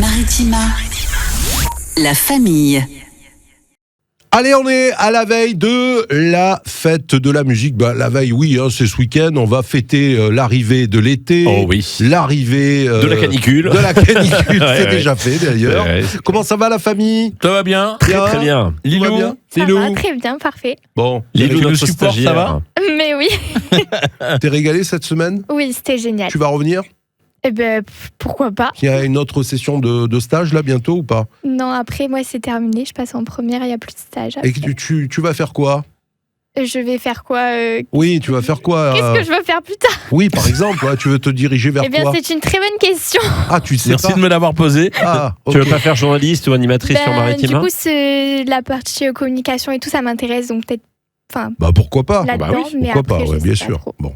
Maritima, la famille. Allez, on est à la veille de la fête de la musique. La veille, oui, c'est ce week-end. On va fêter l'arrivée de l'été. Oh oui. L'arrivée de la canicule. De la canicule, Ouais, c'est déjà fait d'ailleurs. Ouais. Comment ça va la famille? Ça va bien. Bien. Très bien. Tout va Lilou. bien Ça Lilou. va très bien, parfait. Bon, Lilou, t'es notre support, ça va? Mais oui, régalé cette semaine? oui, c'était génial. Tu vas revenir? Eh ben, pourquoi pas? Il y a une autre session de stage là bientôt ou pas? Non, après, moi, c'est terminé. Je passe en première, il n'y a plus de stage. Et que tu vas faire quoi? Je vais faire quoi Oui, tu vas faire quoi? Qu'est-ce que je veux faire plus tard? Oui, par exemple, tu veux te diriger vers Eh bien, quoi? c'est une très bonne question. Ah, tu sais Merci pas. de me l'avoir posé. Ah, Tu ok. veux pas faire journaliste ou animatrice sur Du Maritima? coup, c'est la partie communication et tout, ça m'intéresse. Donc, peut-être, Pourquoi pas? là-dedans. oui, mais Pourquoi après, pas, ouais, je bien sais pas sûr. trop. Bon.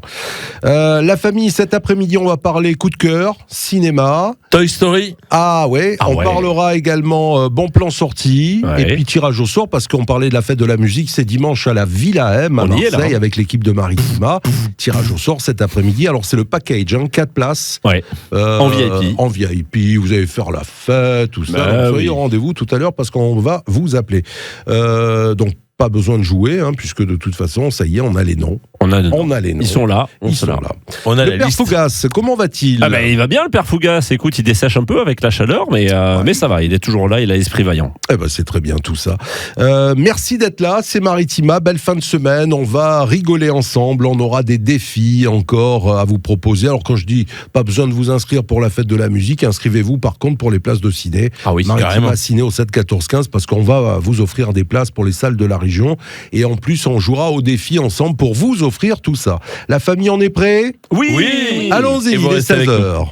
La famille, cet après-midi, on va parler coup de cœur, cinéma. Toy Story. Ah ouais, Ah on ouais. parlera également bon plan sorti Ouais. et puis tirage au sort parce qu'on parlait de la fête de la musique, c'est dimanche à la Villa M à On y est, Marseille là, hein. avec l'équipe de Maritima. Tirage au sort cet après-midi. Alors c'est le package, 4 places. Ouais. En VIP. En VIP, vous allez faire la fête, tout ça. Bah Donc, soyez oui. au rendez-vous tout à l'heure parce qu'on va vous appeler. Donc pas besoin de jouer, puisque de toute façon, ça y est, on a les noms. On a On a les noms. Ils sont là. Ils sont là. On a Le la père liste. Fougas, comment va-t-il? Ah ben il va bien le père Fougas. Écoute, il dessèche un peu avec la chaleur, mais ça va. Il est toujours là. Il a l'esprit vaillant. Eh ben, c'est très bien tout ça. Merci d'être là, c'est Maritima, belle fin de semaine, on va rigoler ensemble, on aura des défis encore à vous proposer. Alors quand je dis pas besoin de vous inscrire pour la fête de la musique, inscrivez-vous par contre pour les places de ciné. Ah oui, Maritima carrément. Ciné au 7 14 15 parce qu'on va vous offrir des places pour les salles de la région et en plus on jouera au défi ensemble pour vous offrir tout ça. La famille en est prêt? Oui. Allons-y, Et vous il est restez avec nous. 16h.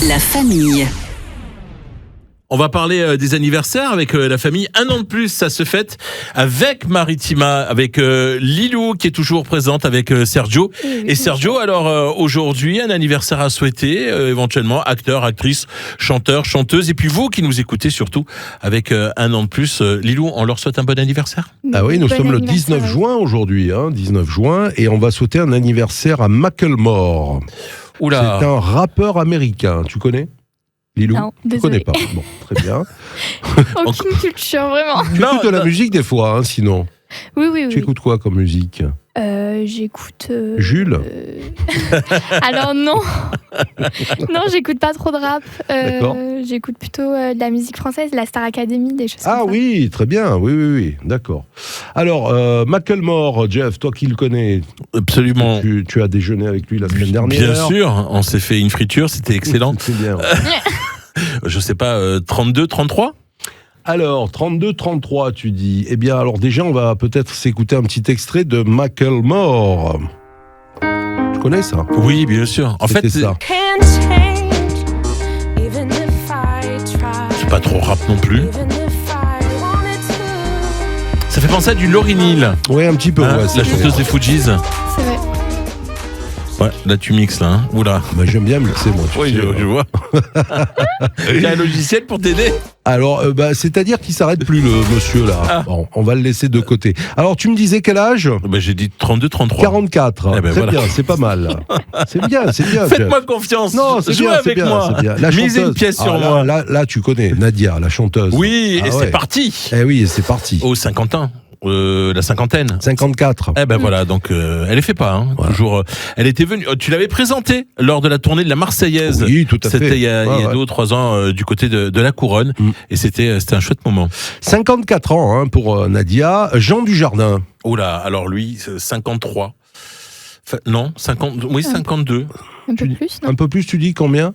La famille. On va parler des anniversaires avec la famille. 1 an de plus, ça se fête avec Maritima, avec Lilou qui est toujours présente, avec Sergio. Et Sergio, alors aujourd'hui, un anniversaire à souhaiter, éventuellement acteur, actrice, chanteur, chanteuse. Et puis vous qui nous écoutez surtout avec 1 an de plus. Lilou, on leur souhaite un bon anniversaire. Ah oui, nous Bon sommes le anniversaire, 19 oui. juin aujourd'hui, 19 juin, et on va souhaiter un anniversaire à Macklemore. Oula. C'est un rappeur américain, tu connais Lilou? Non, tu désolée. connais pas. Bon, très bien. Aucune culture, vraiment. Tu Non, écoutes de la non. musique des fois, sinon. Oui, oui, Tu oui. écoutes quoi comme musique? J'écoute. Jules? Alors non, non, j'écoute pas trop de rap. D'accord. J'écoute plutôt de la musique française, la Star Academy, des choses Ah comme ça. oui, très bien. Oui, d'accord. Alors, Macklemore, Jeff, toi qui le connais, Absolument. tu as déjeuné avec lui la semaine dernière. Bien sûr, on s'est fait une friture, c'était excellent. C'est bien. Je sais pas, 32, 33 ? Alors, 32-33, tu dis. Eh bien, alors déjà, on va peut-être s'écouter un petit extrait de Macklemore. Tu connais ça? Oui, bien sûr. En fait, C'était ça. c'est pas trop rap non plus. Ça fait penser à du Lauryn Hill, Ouais, un petit peu. hein, ouais, la c'est chanteuse des Fujis. C'est vrai. Ouais, là tu mixes là. Hein. Oula. Bah, j'aime bien mixer, moi. tu sais. je vois. Il y a un logiciel pour t'aider. Alors, c'est-à-dire qu'il s'arrête plus, le monsieur, là. Ah. Bon, on va le laisser de côté. Alors, tu me disais quel âge? Bah, j'ai dit 32, 33. 44. Eh ben, Très voilà. bien, c'est pas mal. C'est bien. Faites-moi confiance. Non, c'est Jouez bien, c'est avec bien, moi. c'est bien. La Misez chanteuse. une pièce sur Ah, moi. Là, tu connais Nadia, la chanteuse. Oui, Ah et ouais. c'est parti. Eh oui, c'est parti. Au Saint-Quentin. La cinquantaine. 54. Eh ben voilà, donc elle les fait pas. Hein, Voilà. toujours. Elle était venue. Tu l'avais présentée lors de la tournée de la Marseillaise. Oui, tout à fait. C'était il y a Ouais. 2 ou 3 ans du côté de la Couronne. Et c'était un chouette moment. 54 ans pour Nadia. Jean Dujardin. Oh là, alors lui, 53. Enfin, non, 50, oui, 52. Un peu plus, non? Un peu plus, tu dis combien,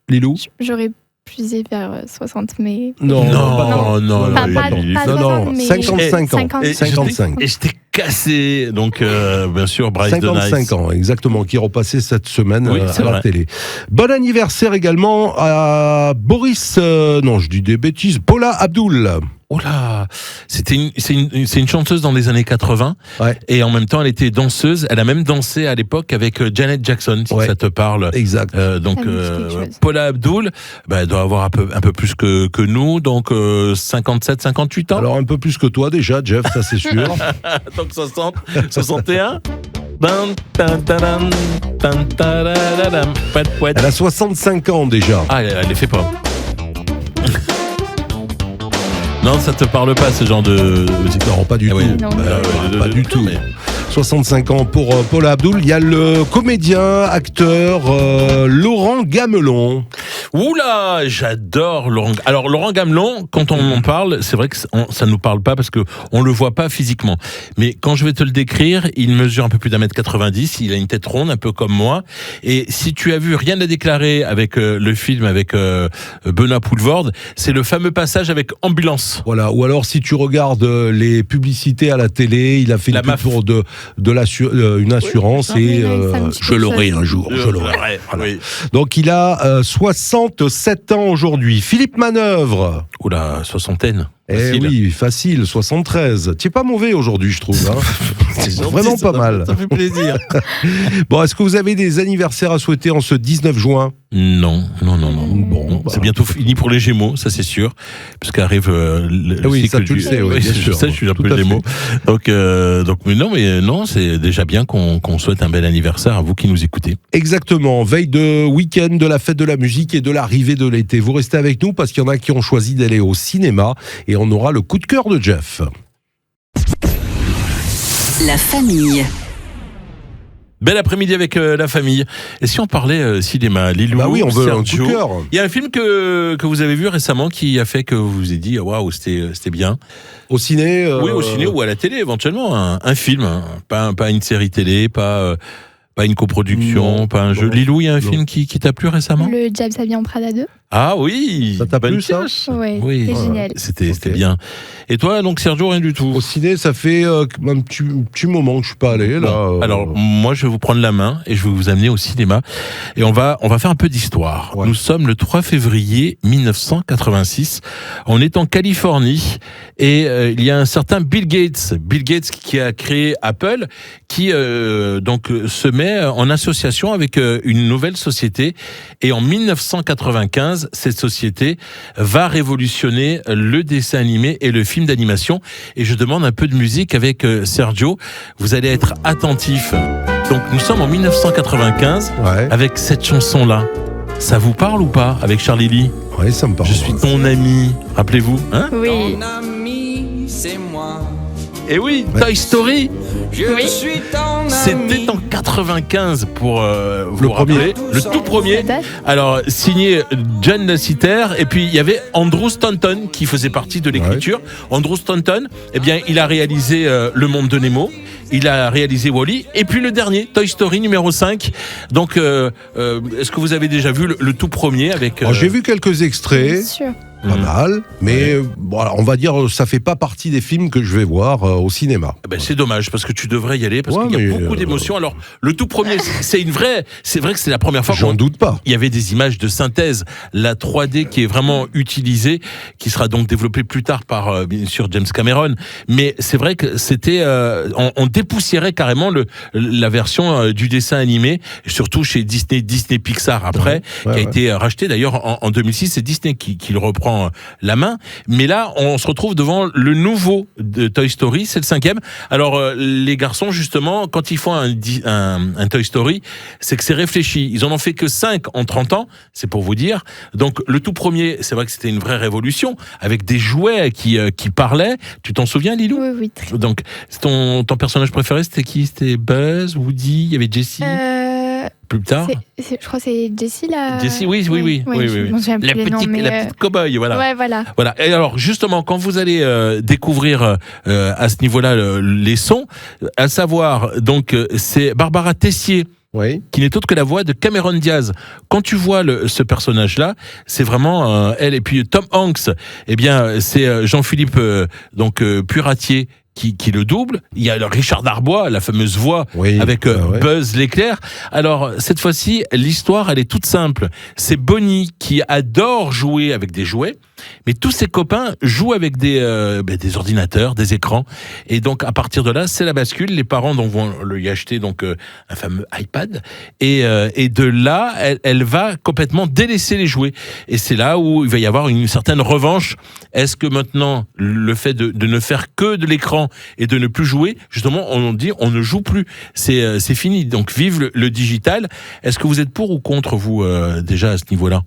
Lilou? J'aurais pusé vers 60, mais. Non, non, non, Pas, non, pas, Lily. pas Non, 60, non, mais 55 ans. 50. Et 55. Et j'étais cassé. Donc, bien sûr, Bryce de 55 Nice. ans, exactement, qui est repassé cette semaine Oui, à c'est la vrai. télé. Bon anniversaire également à Boris, non, je dis des bêtises, Paula Abdul. Oh là, c'est une chanteuse dans les années 80. Ouais. Et en même temps, elle était danseuse. Elle a même dansé à l'époque avec Janet Jackson, si Ouais. ça te parle. Exact. Donc, Ça me dit quelque chose. Paula Abdul, elle doit avoir un peu plus que nous, donc 57, 58 ans. Alors un peu plus que toi déjà, Jeff, ça c'est sûr. Donc 60, 61. Elle a 65 ans déjà. Ah, elle les fait pas. Non, ça te parle pas ce genre de musique. Non, pas du tout. Non. Pas du tout. Mais... 65 ans pour Paula Abdul. Il y a le comédien, acteur Laurent Gamelon. Oula, j'adore Laurent. Alors Laurent Gamelon, quand on en parle, c'est vrai que ça nous parle pas parce que on le voit pas physiquement. Mais quand je vais te le décrire, il mesure un peu plus d'1m90, il a une tête ronde, un peu comme moi. Et si tu as vu Rien à déclarer avec le film avec Benoît Poelvoorde, c'est le fameux passage avec Ambulance. Voilà. Ou alors si tu regardes les publicités à la télé, il a fait La une pub MAF. pour une assurance Oui. et Ah, oui, ça me dit je quelque l'aurai chose. un jour. Je l'aurai. Ouais, Voilà. oui. Donc il a 67 ans aujourd'hui. Philippe Manœuvre. Oula, soixantaine. Eh Facile. oui, facile, 73. Tu es pas mauvais aujourd'hui, je trouve. Hein. C'est gentil, vraiment pas mal. Ça fait plaisir. Bon, est-ce que vous avez des anniversaires à souhaiter en ce 19 juin? Non. Bon, Non, c'est bientôt fini pour les Gémeaux, ça c'est sûr, parce qu'arrive le oui, cycle ça, tu le sais, oui, bien je sûr. sais, je suis un Tout peu à fait. Gémeaux. Donc mais non, c'est déjà bien qu'on souhaite un bel anniversaire à vous qui nous écoutez. Exactement, veille de week-end de la fête de la musique et de l'arrivée de l'été. Vous restez avec nous parce qu'il y en a qui ont choisi d'aller au cinéma et on aura le coup de cœur de Jeff. La famille. Bel après-midi avec la famille. Et si on parlait cinéma, Lilou, Bah oui, on veut un coup Sergio, de cœur. il y a un film que vous avez vu récemment qui a fait que vous vous êtes dit waouh, c'était bien. Au ciné Oui, au ciné ou à la télé éventuellement, un film, hein. Pas une série télé, pas une coproduction, Non, pas un jeu. non, Lilou, il y a un non. film qui t'a plu récemment? Le Jab Savian Prada 2. Ah oui, Ça t'a bonne plu, ça pioche. Ouais, Oui, c'est génial. C'était Ok. bien. Et toi, donc Sergio, rien du tout. Au ciné, ça fait un petit moment que je suis pas allé. Là, Bon, alors moi je vais vous prendre la main et je vais vous amener au cinéma et on va faire un peu d'histoire. Ouais. Nous sommes le 3 février 1986. On est en Californie et il y a un certain Bill Gates qui a créé Apple, qui donc se met en association avec une nouvelle société et en 1995 cette société va révolutionner le dessin animé et le film d'animation. Et je demande un peu de musique avec Sergio. Vous allez être attentifs. Donc nous sommes en 1995 ouais, avec cette chanson-là. Ça vous parle ou pas avec Charlie Lee? ouais, ça me parle. Je suis ton ami. Rappelez-vous, hein? Oui. Ton ami, c'est moi. Et oui, Ouais. Toy Story. Je Oui. suis ton ami. C'était en 95 pour vous Le premier. rappeler. Le tout premier. Ça date. Alors, signé John Lasseter, et puis il y avait Andrew Stanton qui faisait partie de l'écriture. Andrew Stanton, eh bien, il a réalisé Le Monde de Nemo, il a réalisé Wall-E, et puis le dernier, Toy Story numéro 5. Donc, est-ce que vous avez déjà vu le tout premier avec... Alors, j'ai vu quelques extraits. Bien sûr. Pas mal, mais bon, alors, on va dire ça fait pas partie des films que je vais voir au cinéma. Ben, c'est dommage parce que tu devrais y aller parce Ouais, qu'il y a mais, beaucoup d'émotions. Alors le tout premier, c'est vrai que c'est la première fois J'en qu'on doute pas. il y avait des images de synthèse, la 3D qui est vraiment utilisée, qui sera donc développée plus tard par bien sûr James Cameron. Mais c'est vrai que c'était on dépoussiérait carrément la version du dessin animé, surtout chez Disney Pixar après, Ouais, qui a ouais. été racheté d'ailleurs en 2006. C'est Disney qui le reprend la main. Mais là, on se retrouve devant le nouveau de Toy Story, c'est le 5e. Alors, les garçons, justement, quand ils font un Toy Story, c'est que c'est réfléchi. Ils en ont fait que 5 en 30 ans, c'est pour vous dire. Donc, le tout premier, c'est vrai que c'était une vraie révolution, avec des jouets qui parlaient. Tu t'en souviens, Lilou? Oui, oui. Très... Donc, ton personnage préféré, c'était qui? C'était Buzz, Woody, il y avait Jessie, plus tard. je crois que c'est Jessie là. Jessie, oui. Je m'en souviens plus La les noms, petite, mais, la petite cow-boy, voilà. Ouais, voilà. Voilà. Et alors, justement, quand vous allez découvrir à ce niveau-là les sons, à savoir, donc, c'est Barbara Tessier Oui. qui n'est autre que la voix de Cameron Diaz. Quand tu vois ce personnage-là, c'est vraiment elle. Et puis Tom Hanks, eh bien, c'est Jean-Philippe Puratier qui le double. Il y a Richard Darbois, la fameuse voix Oui. avec Ouais. Buzz l'éclair. Alors, cette fois-ci, l'histoire, elle est toute simple. C'est Bonnie qui adore jouer avec des jouets, mais tous ses copains jouent avec des ordinateurs, des écrans. Et donc, à partir de là, c'est la bascule. Les parents donc, vont lui acheter donc, un fameux iPad. Et de là, elle va complètement délaisser les jouets. Et c'est là où il va y avoir une certaine revanche. Est-ce que maintenant, le fait de ne faire que de l'écran écran et de ne plus jouer, justement, on dit on ne joue plus. C'est fini. Donc vive le digital. Est-ce que vous êtes pour ou contre, vous, déjà à ce niveau-là ?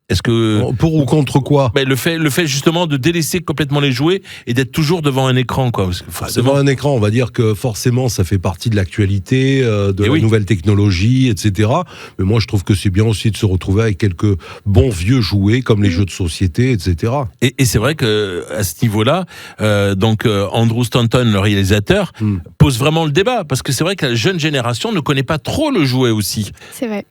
Est-ce que pour ou contre quoi ? le fait justement de délaisser complètement les jouets et d'être toujours devant un écran, quoi. Parce que forcément... Devant un écran, on va dire que forcément ça fait partie de l'actualité, de la nouvelle technologie, etc. Mais moi je trouve que c'est bien aussi de se retrouver avec quelques bons vieux jouets comme les jeux de société, etc. Et c'est vrai que à ce niveau-là, Andrew Stanton, le réalisateur, pose vraiment le débat, parce que c'est vrai que la jeune génération ne connaît pas trop le jouet aussi. C'est vrai.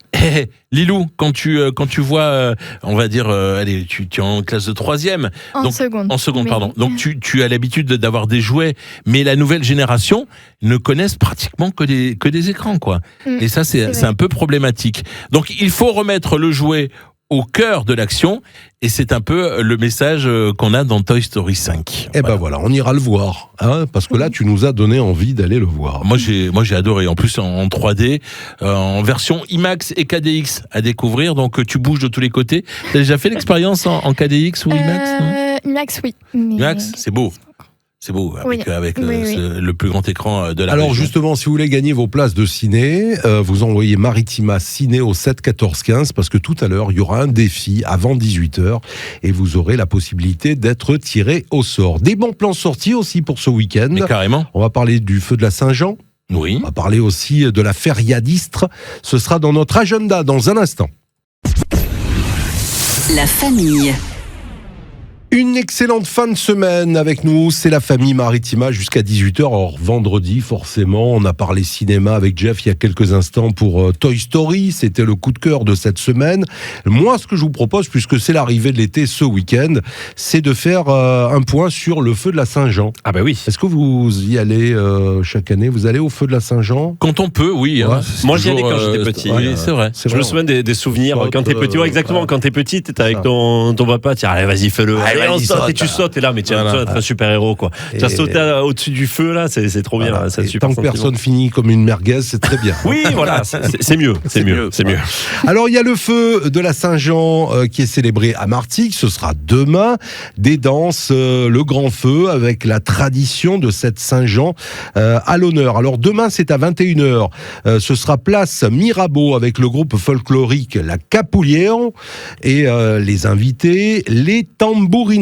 Lilou, quand tu vois, on va dire, allez, tu es en classe de 3e. En seconde, pardon. Donc tu as l'habitude d'avoir des jouets, mais la nouvelle génération ne connaissent pratiquement que des écrans, quoi. Et ça, c'est un peu problématique. Donc il faut remettre le jouet au cœur de l'action, et c'est un peu le message qu'on a dans Toy Story 5. Et ben voilà, on ira le voir, hein, parce que là tu nous as donné envie d'aller le voir. Moi j'ai adoré, en plus en 3D, en version IMAX et KDX à découvrir, donc tu bouges de tous les côtés. T'as déjà fait l'expérience en KDX ou IMAX, non ? IMAX, oui. IMAX, c'est beau. C'est beau, avec le plus grand écran de la Alors région. justement, si vous voulez gagner vos places de ciné, vous envoyez Maritima Ciné au 7 14 15, parce que tout à l'heure, il y aura un défi avant 18h, et vous aurez la possibilité d'être tiré au sort. Des bons plans sortis aussi pour ce week-end. Mais carrément. On va parler du feu de la Saint-Jean. Oui. On va parler aussi de la feria d'Istres. Ce sera dans notre agenda dans un instant. La famille. Une excellente fin de semaine avec nous, c'est la famille Maritima jusqu'à 18h. Alors vendredi, forcément, on a parlé cinéma avec Jeff il y a quelques instants pour Toy Story, c'était le coup de cœur de cette semaine. Moi, ce que je vous propose, puisque c'est l'arrivée de l'été ce week-end, c'est de faire un point sur le feu de la Saint-Jean. Ah bah oui. Est-ce que vous y allez chaque année ? Vous allez au feu de la Saint-Jean ? Quand on peut, oui. Ouais. Hein, Moi, j'y allais quand j'étais petit. Oui, c'est vrai. Je me souviens des souvenirs Saute, quand t'es petit. Ouais, exactement, ouais. quand t'es petit, t'es avec ton papa, tu dis allez, vas-y, fais-le. Allez, on saute, et tu sautes, et là, mais tu as besoin d'être un super-héros, quoi. Tu as sauté au-dessus du feu, là, c'est trop bien. C'est super tant que personne finit comme une merguez, c'est très bien. Oui, voilà, c'est mieux. C'est mieux. Alors, il y a le feu de la Saint-Jean qui est célébré à Martigues. Ce sera demain. Des danses, le grand feu, avec la tradition de cette Saint-Jean à l'honneur. Alors, demain, c'est à 21h. Ce sera place Mirabeau avec le groupe folklorique La Capoulière et les invités, les Tambourinaires.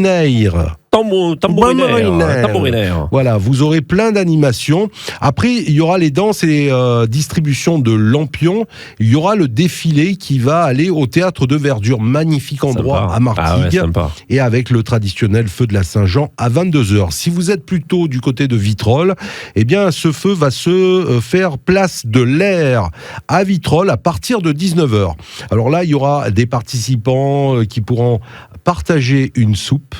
Tambourinaire. Voilà, vous aurez plein d'animations. Après, il y aura les danses et distributions de lampions. Il y aura le défilé qui va aller au théâtre de Verdure, magnifique endroit à Martigues, et avec le traditionnel feu de la Saint-Jean à 22h. Si vous êtes plutôt du côté de Vitrolles, eh bien, ce feu va se faire place de l'Air à Vitrolles à partir de 19h. Alors là, il y aura des participants qui pourront partager une soupe.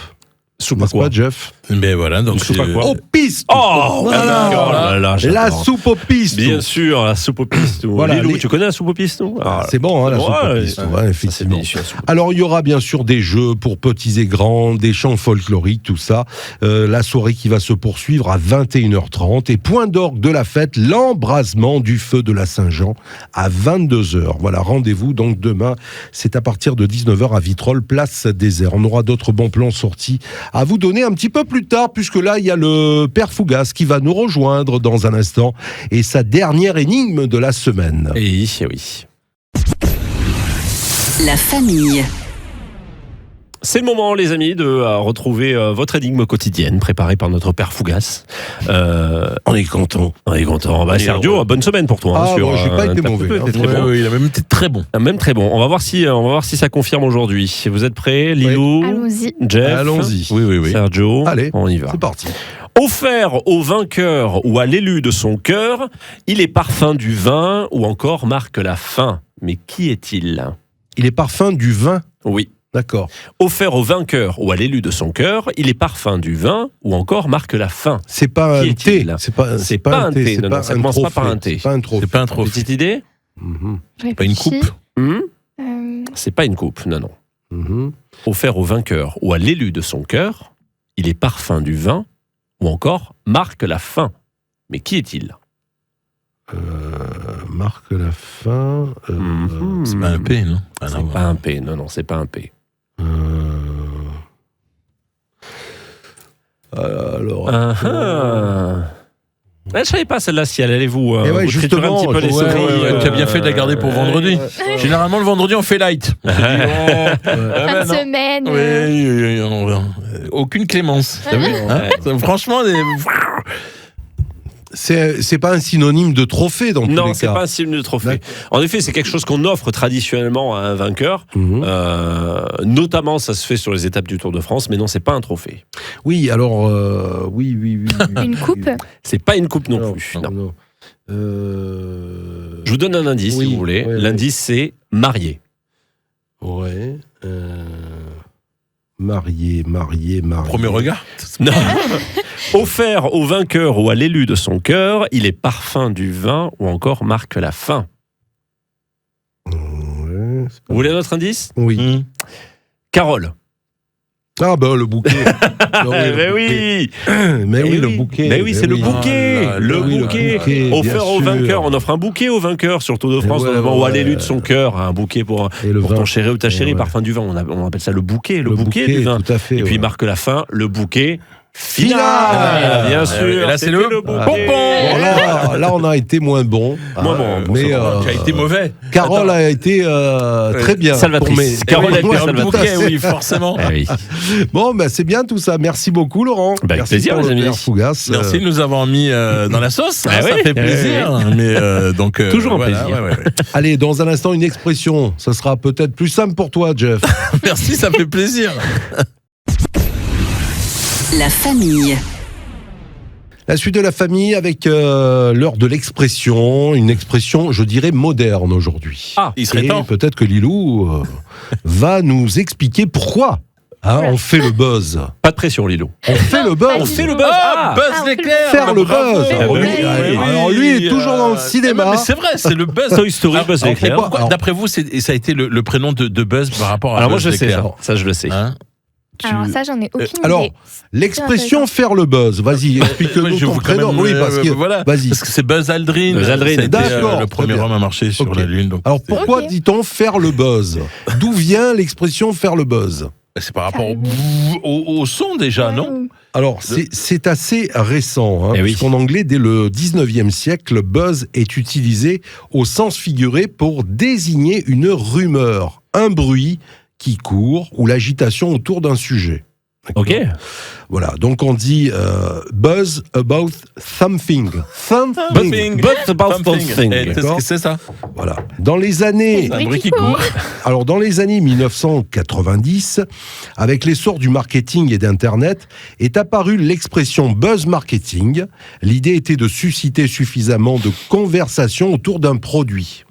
Soupe à quoi, Jeff ? Mais voilà, donc soupe à quoi ? Aux pistes. Oh, voilà. La soupe aux pistes. Bien sûr, la soupe aux pistes. Voilà, Lilou, tu connais la soupe aux pistes ? C'est bon, hein, la soupe aux pistes. Ouais, effectivement. Alors, il y aura bien sûr des jeux pour petits et grands, des chants folkloriques, tout ça. La soirée qui va se poursuivre à 21h30. Et point d'orgue de la fête, l'embrasement du feu de la Saint-Jean à 22h. Voilà, rendez-vous donc demain. C'est à partir de 19h à Vitrolles, place des Airs. On aura d'autres bons plans sortis à vous donner un petit peu plus tard, puisque là, il y a le Père Fougas qui va nous rejoindre dans un instant, et sa dernière énigme de la semaine. Et oui. La famille. C'est le moment, les amis, de retrouver votre énigme quotidienne préparée par notre Père Fougas. On est content. Bah, Sergio, bonne semaine pour toi. Bon, j'ai pas été mauvais. Il a même été très bon. Même très bon. On va voir si ça confirme aujourd'hui. Vous êtes prêts, Lilou ? Allons-y. Jeff ? Allons-y. Oui. Sergio ? Allez, on y va. c'est parti. Offert au vainqueur ou à l'élu de son cœur, il est parfum du vin ou encore marque la faim. Mais qui est-il ? Il est parfum du vin. Oui. D'accord. Offert au vainqueur ou à l'élu de son cœur, il est parfum du vin ou encore marque la faim. C'est pas Qui un thé. est-il ? C'est pas un thé. Non, ça commence pas par un thé. C'est pas un trophée. C'est pas un trophée. Petite idée ? Pas une coupe. C'est pas une coupe, non. Mhm. Offert au vainqueur ou à l'élu de son cœur, il est parfum du vin ou encore marque la faim. Mais qui est-il ? Marque la faim. C'est pas un P, non ? C'est pas un P, non, c'est pas un P. Alors, Je savais pas celle-là si elle allait vous. Eh ouais, vous triturer un petit peu les souris. Tu as bien fait de la garder pour vendredi. Généralement, le vendredi, on fait light. Fin de semaine. Oui, aucune clémence. T'as vu Franchement, c'est pas un synonyme de trophée dans tous les cas. Non, c'est pas un synonyme de trophée. D'accord. En effet, c'est quelque chose qu'on offre traditionnellement à un vainqueur. Notamment, ça se fait sur les étapes du Tour de France, mais non, c'est pas un trophée. Oui, alors, oui. Une coupe. C'est pas une coupe non plus. Non. Je vous donne un indice, si vous voulez. Ouais, L'indice, c'est marié. Ouais. Marié. premier regard. Non. Offert au vainqueur ou à l'élu de son cœur, il est parfum du vin ou encore marque la fin. Ouais, Vous voulez un autre indice ? Oui. Carole. Ah ben le bouquet. Mais oui. Mais oui, le bouquet. Mais oui, c'est le bouquet. Ah là, Le oui, bouquet. Offert au bien sûr. vainqueur. On offre un bouquet au vainqueur sur Tour de France, notamment, ou à l'élu de son cœur. Un bouquet pour ton chéri ou ta chérie, parfum du vin. On appelle ça le bouquet. Le bouquet du vin. Tout à fait. Et puis, il marque la fin, le bouquet final. Bien sûr. Et là, c'est le bouquet. Bon, là, on a été moins bon. Moins bon, mais Tu as été mauvais. Carole a été très bien. Salvatrice. Carole a été salvatrice. Bouquet, oui, forcément. Oui. Bon, ben c'est bien tout ça. Merci beaucoup, Laurent. Avec Merci plaisir, pour les le amis. Père Fougas. Merci de nous avoir mis dans la sauce. Ah Ça oui, fait plaisir. Mais donc Toujours un voilà, plaisir. ouais. Allez, dans un instant, une expression. Ça sera peut-être plus simple pour toi, Jeff. Merci, ça fait plaisir. La famille. La suite de la famille avec l'heure de l'expression, une expression, je dirais, moderne aujourd'hui. Ah, il serait Et temps. peut-être que Lilou va nous expliquer pourquoi on fait le buzz. Pas de pression, Lilo. On fait le buzz. On fait le buzz. Ah, Buzz on fait l'éclair. Faire le Bravo. buzz. Ah, oui. Alors lui est toujours dans le cinéma. Mais c'est vrai, c'est le Buzz. Toy Story, Alors, Buzz alors, l'éclair. pourquoi, Alors- d'après vous, ça a été le prénom de Buzz par rapport à Alors moi, Buzz je sais l'éclair. ça. Ça, je le sais. Hein Alors ça, j'en ai aucune Alors, idée. l'expression faire le buzz. Vas-y, explique-nous Je ton vous prénom. Oui, parce que voilà. vas-y. Parce que c'est Buzz Aldrin. Buzz Aldrin. Ça a été, D'accord, le très premier bien. homme à marcher sur Ok. la Lune. Donc Alors pourquoi Ok. dit-on faire le buzz ? D'où vient l'expression faire le buzz ? c'est par rapport au son déjà, non Alors, c'est assez récent, hein, Eh oui. puisqu'en anglais, dès le 19e siècle, le buzz est utilisé au sens figuré pour désigner une rumeur, un bruit qui court ou l'agitation autour d'un sujet. D'accord ? Ok. Voilà, donc on dit buzz about something. Something. But about something. Et qu'est-ce que c'est ça Voilà. Dans les années... Un bruit qui court. Alors, dans les années 1990, avec l'essor du marketing et d'Internet, est apparue l'expression buzz marketing. L'idée était de susciter suffisamment de conversations autour d'un produit,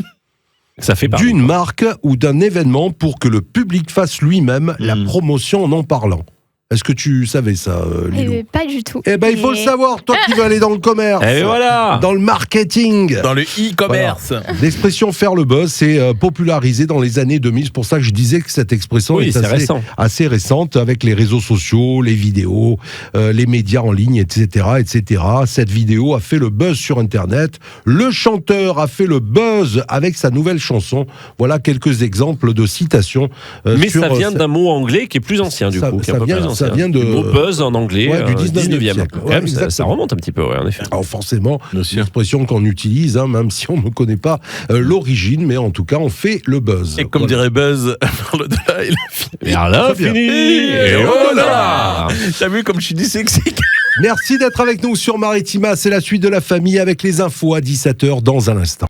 Ça fait parler. d'une marque ou d'un événement pour que le public fasse lui-même la promotion en parlant. Est-ce que tu savais ça, Lilou ? Pas du tout. Eh ben, il faut le Mais- savoir, toi qui veux aller dans le commerce, Et voilà. dans le marketing. Dans le e-commerce. L'expression faire le buzz s'est popularisée dans les années 2000. C'est pour ça que je disais que cette expression Oui, est c'est récent. assez récente avec les réseaux sociaux, les vidéos, les médias en ligne, etc., etc. Cette vidéo a fait le buzz sur Internet. Le chanteur a fait le buzz avec sa nouvelle chanson. Voilà quelques exemples de citations. Mais sur, ça vient d'un mot anglais qui est plus ancien, du ça- coup. qui est ça un peu vient- plus ça ancien. vient de- Du mot buzz en anglais, Ouais, du 19e siècle. Quand Ouais, même, ça exactement. remonte un petit peu, ouais, en effet. Alors forcément, Bien une sûr. expression qu'on utilise, hein, même si on ne connaît pas l'origine, mais en tout cas, on fait le buzz. Et comme Voilà. dirait Buzz, par-delà, il a fini. Et alors là, Très bien. fini. Et Et voilà. voilà. T'as vu comme je suis dyslexique. Merci d'être avec nous sur Maritima. C'est la suite de la famille avec les infos à 17h dans un instant.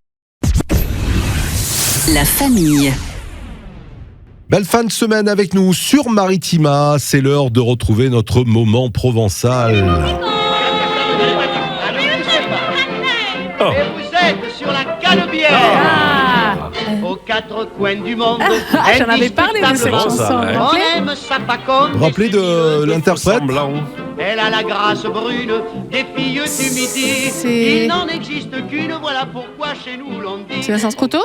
La famille. Belle fin de semaine avec nous sur Maritima. C'est l'heure de retrouver notre moment provençal. Oh. Et vous êtes sur la canebière Ah, aux quatre coins du monde. J'en avais parlé de cette Indiscutablement, chanson. ouais. On aime sa faconde. Vous vous rappelez de l'interprète ? Semblant. Elle a la grâce brune des filles du midi. C'est- Il n'en existe qu'une, voilà pourquoi chez nous l'on dit. C'est Vincent Scruto ?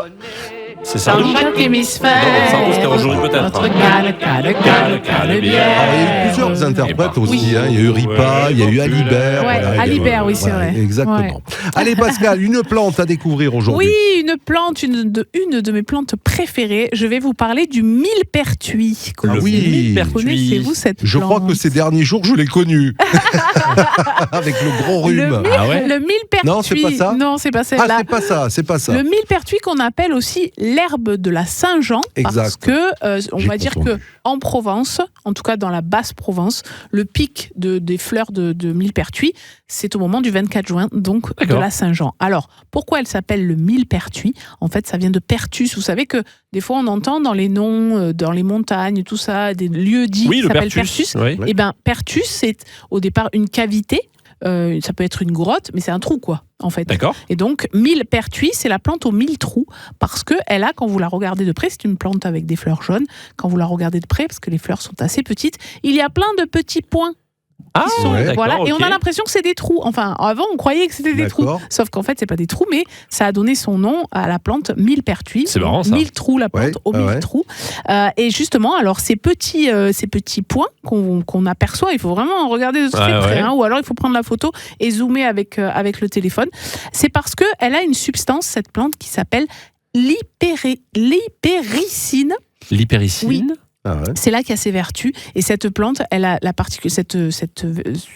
C'est ça. Dans chaque hémisphère. Non, Sardou, c'était Rojouri peut-être. Notre cale bière. Alors, il y a eu plusieurs interprètes aussi. Oui. Il y a eu Ripa, il y a eu Alibert. Ouais, voilà, Alibert, oui, c'est voilà, vrai. Exactement. Ouais. Allez, Pascal, une plante à découvrir aujourd'hui. Oui, une plante, une de mes plantes préférées. Je vais vous parler du millepertuis. Ah oui. Connaissez-vous cette plante? Je crois que ces derniers jours, je l'ai connu. Avec le gros rhume. Le millepertuis. Non, c'est pas ça. Non, c'est pas Ah, celle-là. c'est pas ça. Le millepertuis qu'on appelle aussi l'herbe de la Saint-Jean, parce Exact. que on J'ai va dire confondu. que en Provence, en tout cas dans la basse Provence, le pic des fleurs de millepertuis, c'est au moment du 24 juin, donc de D'accord. la Saint-Jean. Alors, pourquoi elle s'appelle le millepertuis? En fait, ça vient de Pertus. Vous savez que des fois on entend dans les noms, dans les montagnes, tout ça, des lieux dits Oui, qui le s'appellent Pertus. Pertus. Oui. Eh bien, Pertus, c'est au départ une cavité. Ça peut être une grotte, mais c'est un trou, quoi, en fait. D'accord. Et donc, millepertuis, c'est la plante aux 1000 trous, parce que elle a, quand vous la regardez de près, c'est une plante avec des fleurs jaunes. Quand vous la regardez de près, parce que les fleurs sont assez petites, il y a plein de petits points. Ah, qui sont- ouais. voilà, d'accord, et on ok. a l'impression que c'est des trous. Enfin, avant, on croyait que c'était des trous. D'accord. Sauf qu'en fait, c'est pas des trous, mais ça a donné son nom à la plante millepertuis. C'est marrant, ça. 1000 trous, la plante Ouais, aux 1000 ouais. trous. Et justement, alors ces petits points qu'on aperçoit, il faut vraiment regarder de très Ouais, près, ouais. hein, ou alors il faut prendre la photo et zoomer avec le téléphone. C'est parce que elle a une substance, cette plante, qui s'appelle l'hypericine. L'hypericine. Ah ouais. C'est là qu'il y a ses vertus. Et cette plante, elle a cette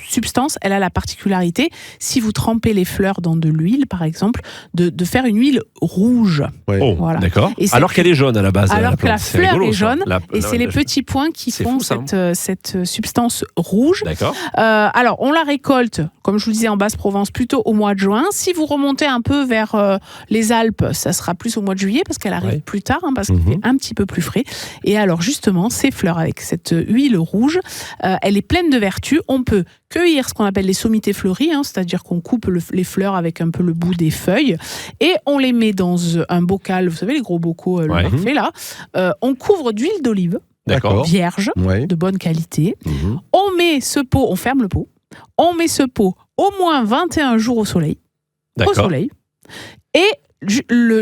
substance, elle a la particularité, si vous trempez les fleurs dans de l'huile, par exemple, de faire une huile rouge. Ouais. Oh, Voilà. d'accord. Et c'est- Alors qu'elle est jaune à la base. Alors que la plante. C'est fleur rigolo, est ça. jaune, La- Et la- c'est les la- petits points qui C'est font fou, ça. cette substance rouge. D'accord. Alors, on la récolte, comme je vous le disais, en Basse-Provence, plutôt au mois de juin. Si vous remontez un peu vers les Alpes, ça sera plus au mois de juillet, parce qu'elle arrive Ouais. plus tard, parce qu'il fait un petit peu plus frais. Et alors, justement, ces fleurs avec cette huile rouge, elle est pleine de vertus. On peut cueillir ce qu'on appelle les sommités fleuries, c'est-à-dire qu'on coupe les fleurs avec un peu le bout des feuilles, et on les met dans un bocal, vous savez, les gros bocaux, le Ouais. parfait là. On couvre d'huile d'olive, D'accord. vierge, Ouais. de bonne qualité. Mhm. On met ce pot, on ferme le pot, on met ce pot au moins 21 jours au soleil. D'accord. Et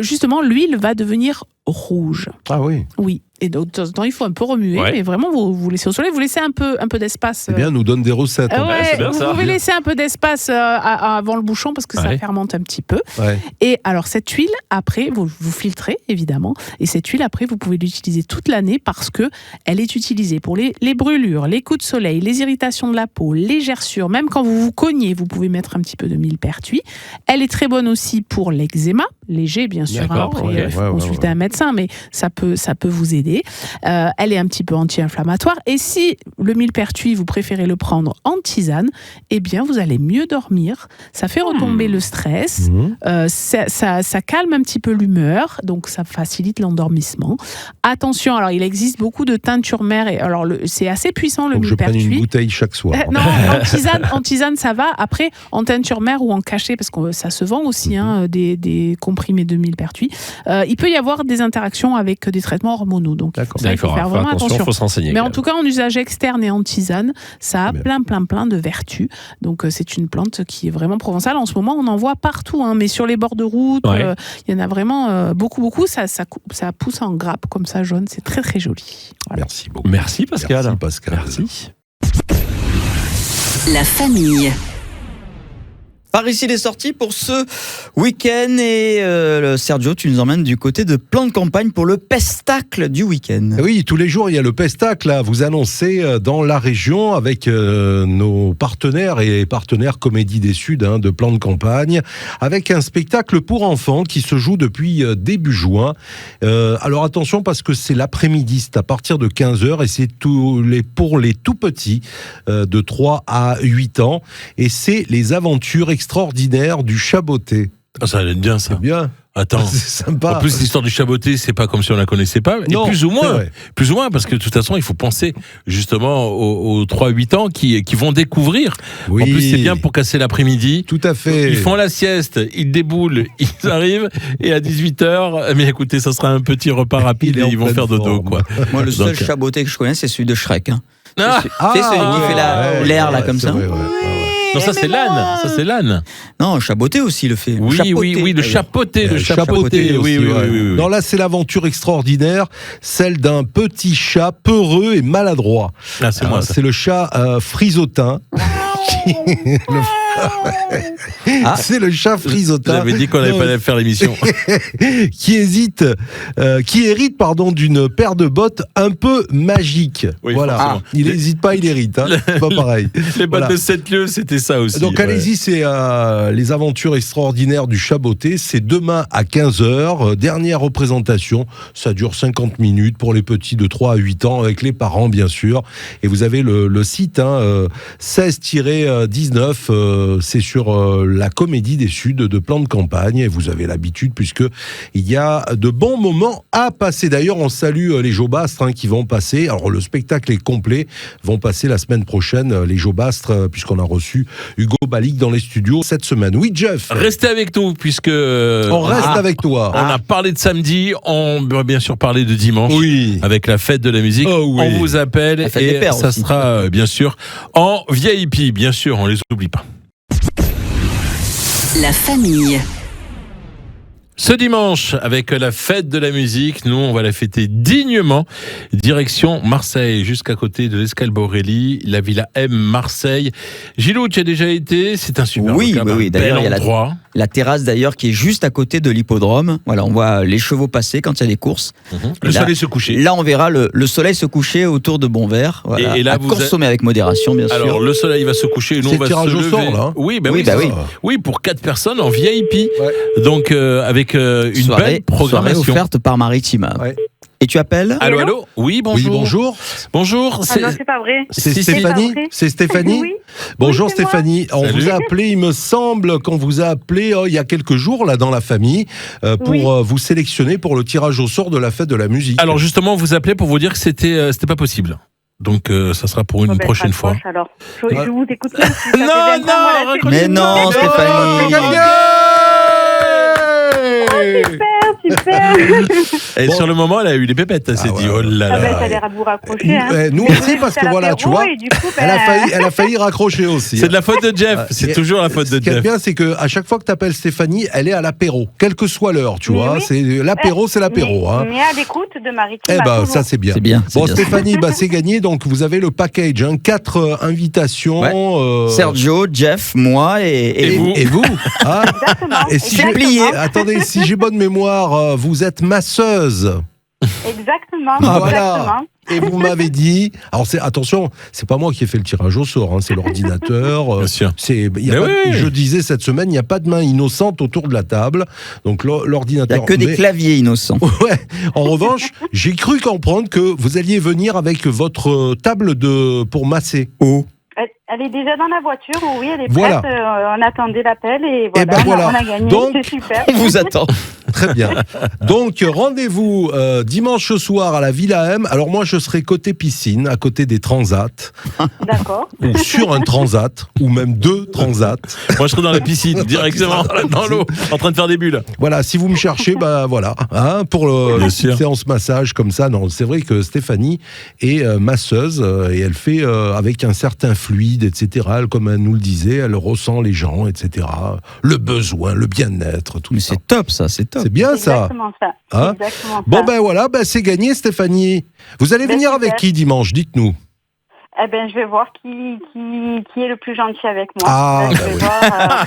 justement, l'huile va devenir rouge. Ah oui. Oui. Et donc, de temps en temps, il faut un peu remuer, Ouais. mais vraiment, vous laissez au soleil, vous laissez un peu d'espace. Eh bien, nous donne des recettes. Ah hein. ouais, c'est bien vous ça. pouvez laisser un peu d'espace avant le bouchon parce que ça Ouais. fermente un petit peu. Ouais. Et alors cette huile, après, vous filtrez évidemment. Et cette huile, après, vous pouvez l'utiliser toute l'année parce que elle est utilisée pour les brûlures, les coups de soleil, les irritations de la peau, les gerçures. Même quand vous vous cognez, vous pouvez mettre un petit peu de millepertuis. Elle est très bonne aussi pour l'eczéma, léger bien sûr. D'accord, Après, ok. il faut Ouais, consulter un médecin, mais ça peut vous aider. Elle est un petit peu anti-inflammatoire. Et si le millepertuis, vous préférez le prendre en tisane, eh bien, vous allez mieux dormir. Ça fait retomber le stress. Mhm. Ça calme un petit peu l'humeur. Donc, ça facilite l'endormissement. Attention, alors, il existe beaucoup de teintures mères. Et alors, c'est assez puissant, le Faut que je prenne une millepertuis. bouteille chaque soir. Non, en tisane, ça va. Après, en teinture mère ou en cachet, parce que ça se vend aussi, des comprimés de millepertuis, il peut y avoir des interactions avec des traitements hormonaux. Donc, D'accord. ça, il faut D'accord. faire Faut vraiment attention, attention. faut se renseigner. Mais quand en tout cas, en usage externe et en tisane, ça a Bien. plein de vertus. Donc, c'est une plante qui est vraiment provençale. En ce moment, on en voit partout, mais sur les bords de route, Ouais. il y en a vraiment beaucoup. Ça pousse en grappe comme ça, jaune. C'est très, très joli. Voilà. Merci beaucoup. Merci Pascal. Merci Pascal. Merci. La famille. Par ici, les sorties pour ce week-end. Et Sergio, tu nous emmènes du côté de Plan de Campagne pour le pestacle du week-end. Oui, tous les jours, il y a le pestacle à vous annoncer dans la région avec nos partenaires et partenaires Comédie des Suds de Plan de Campagne, avec un spectacle pour enfants qui se joue depuis début juin. Alors attention, parce que c'est l'après-midi, c'est à partir de 15h et c'est pour les tout petits de 3 à 8 ans. Et c'est les aventures extraordinaires du Chaboté. Ah, ça allait être bien, ça. C'est bien. Attends. C'est sympa. En plus, l'histoire du Chaboté, c'est pas comme si on la connaissait pas. Et Non, plus ou c'est vrai. moins, parce que de toute façon, il faut penser justement aux 3-8 ans qui vont découvrir. Oui. En plus, c'est bien pour casser l'après-midi. Tout à fait. Ils font la sieste, ils déboulent, ils arrivent, et à 18h, mais écoutez, ça sera un petit repas rapide Il est et en ils vont pleine faire dodo, forme. quoi. Moi, le seul Donc, chaboté que je connais, c'est celui de Shrek. Ah, C'est celui qui fait l'air, là, comme c'est ça. vrai, ouais. Non, ça c'est l'âne. Ça c'est l'âne. Non, chaboté aussi le fait. Oui, le chapeauté. Le chapeauté. Oui. Non, là, c'est l'aventure extraordinaire, celle d'un petit chat peureux et maladroit. Ah, c'est moi, ça. C'est le chat frisotin. C'est le chat frisotin. J'avais dit qu'on n'allait pas faire l'émission. qui hérite d'une paire de bottes un peu magiques. Oui, voilà. forcément. Il n'hésite pas, il hérite. Hein. C'est pas pareil. Les bottes Voilà. de 7 lieues, c'était ça aussi. Donc allez-y, c'est les aventures extraordinaires du chaboté. C'est demain à 15h. Dernière représentation. Ça dure 50 minutes pour les petits de 3 à 8 ans, avec les parents bien sûr. Et vous avez le site 16-19. C'est sur la Comédie des Suds de Plan de Campagne. Et vous avez l'habitude puisque il y a de bons moments à passer. D'ailleurs, on salue les Jobastres qui vont passer. Alors le spectacle est complet. Vont passer la semaine prochaine les Jobastres puisqu'on a reçu Hugo Balic dans les studios cette semaine. Oui, Jeff. Restez avec nous puisque On reste avec toi. On a parlé de samedi, on va bien sûr parler de dimanche. Oui. Avec la fête de la musique. Oh oui. On vous appelle La fête des et pères ça aussi. sera bien sûr en VIP. Bien sûr, on les oublie pas. La famille. Ce dimanche, avec la fête de la musique, nous, on va la fêter dignement. Direction Marseille, jusqu'à côté de l'Escale Borelli, la Villa M Marseille. Gilou, tu as déjà été, c'est un super Oui, local, oui, oui. un D'ailleurs, bel il y a endroit. la terrasse d'ailleurs qui est juste à côté de l'hippodrome. Voilà, on voit les chevaux passer quand il y a des courses. Le Là- soleil se coucher. Là, on verra le soleil se coucher autour de Bonvert. Voilà, Et là, à vous consommer avec modération, bien sûr. Alors, le soleil va se coucher et nous, C'est on va le tirage se au lever. sort, là, hein Oui, Oui, c'est oui. ça. Oui, pour 4 personnes en VIP. Ouais. Donc, avec une Soirée belle programmation. offerte par Maritima. Ouais. Et tu appelles Allô, allô. Oui, bonjour. Oui, bonjour. Bonjour. Ah non, c'est pas vrai. C'est Si, si. Stéphanie. C'est pas vrai. C'est Stéphanie. Oui. Bonjour Oui, c'est moi. Stéphanie. On Salut. vous a appelé, il me semble, qu'on vous a appelé il y a quelques jours là dans la famille pour Oui. vous sélectionner pour le tirage au sort de la fête de la musique. Alors, justement, on vous appelait pour vous dire que c'était pas possible. Donc, ça sera pour une Bon, ben, prochaine je fois. raccroche, alors. Je Ouais. vous écoute même si ça fait Non, 20 ans, non, moi, la raccroche- Mais non, Stéphanie. Super. Et Bon. sur le moment, elle a eu les pépettes. Elle s'est ouais, dit, oh là Ah ben, là. ça a l'air de vous raccrocher. Hein. Nous aussi parce que voilà, tu vois, Et du coup, elle a failli raccrocher aussi. C'est de la faute de Jeff. C'est Et toujours la faute Ce de qui est Jeff. bien, c'est que à chaque fois que tu appelles Stéphanie, elle est à l'apéro, quelle que soit l'heure, tu Mais vois. oui. C'est l'apéro, c'est l'apéro. Hein. Mais à l'écoute de Maritima. Eh ben, toujours. ça c'est bien. C'est bien. c'est Bon, bien. Stéphanie, c'est gagné. Donc, vous avez le package, 4 invitations. Ouais. Sergio, Jeff, moi Et vous. Et vous hein Exactement. Et si C'est j'ai plié. Attendez, si j'ai bonne mémoire, vous êtes masseuse. Exactement. Voilà. Exactement. Et vous m'avez dit. Alors, attention, c'est pas moi qui ai fait le tirage au sort, hein, c'est l'ordinateur. Bien sûr. Il y a Mais pas- oui. Je disais cette semaine, il n'y a pas de main innocente autour de la table. Donc, Il n'y l'ordinateur. a que des Mais- claviers innocents. Ouais. En revanche, j'ai cru comprendre que vous alliez venir avec votre table pour masser. Elle est déjà dans la voiture, oui, elle est Voilà. prête. On attendait l'appel et voilà, ben voilà. on a gagné, Donc- c'est super. On vous attend. Très bien. Donc, rendez-vous dimanche soir à la Villa M. Alors, moi, je serai côté piscine, à côté des transats, D'accord. ou sur un transat, ou même 2 transats. Moi, je serai dans la piscine, directement, dans l'eau, en train de faire des bulles. Voilà, si vous me cherchez, voilà. Hein, pour Bien une sûr. séance massage comme ça. Non, c'est vrai que Stéphanie est masseuse et elle fait avec un certain fluide, etc. Comme elle nous le disait, elle ressent les gens, etc. Le besoin, le bien-être, tout Mais ça. c'est top, ça, c'est top. C'est bien ça. Exactement ça. Hein Exactement Bon ça. ben voilà, c'est gagné Stéphanie. Vous allez Ben, venir super. avec qui dimanche, dites-nous. Eh ben, je vais voir qui est le plus gentil avec moi. Ah, Je bah vais oui. voir,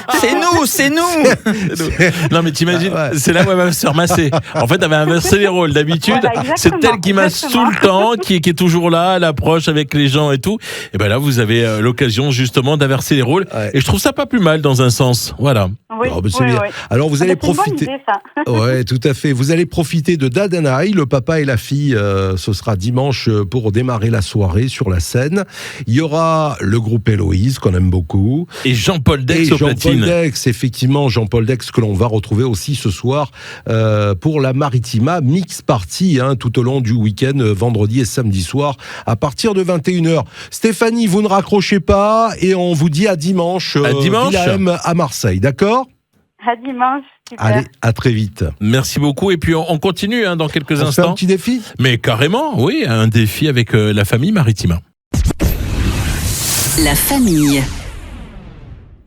C'est nous. Non, mais t'imagines, Ah, ouais. c'est là où elle va se faire masser. En fait, elle va inverser les rôles. D'habitude, Voilà, c'est exactement, elle qui masse tout exactement. le temps, qui est toujours là, à l'approche avec les gens et tout. Et ben là, vous avez l'occasion justement d'inverser les rôles. Ouais. Et je trouve ça pas plus mal dans un sens. Voilà. oui, Oh, ben, c'est oui, bien. oui. Alors vous allez C'est une bonne profiter. idée, ça. Ouais, tout à fait. Vous allez profiter de Dadanai, le papa et la fille. Ce sera dimanche pour démarrer la soirée sur la scène. Il y aura le groupe Héloïse qu'on aime beaucoup. Et Jean-Paul Et Dex au Jean-Paul platine. Dex, effectivement, Jean-Paul Dex que l'on va retrouver aussi ce soir pour la Maritima Mix Party, tout au long du week-end, vendredi et samedi soir, à partir de 21h. Stéphanie, vous ne raccrochez pas et on vous dit à dimanche, À dimanche. Villa M à Marseille, d'accord ? À dimanche. Super. Allez, à très vite. Merci beaucoup. Et puis, on continue dans quelques On se fait un instants. petit défi ? Mais carrément, oui, un défi avec la famille Maritima. La famille.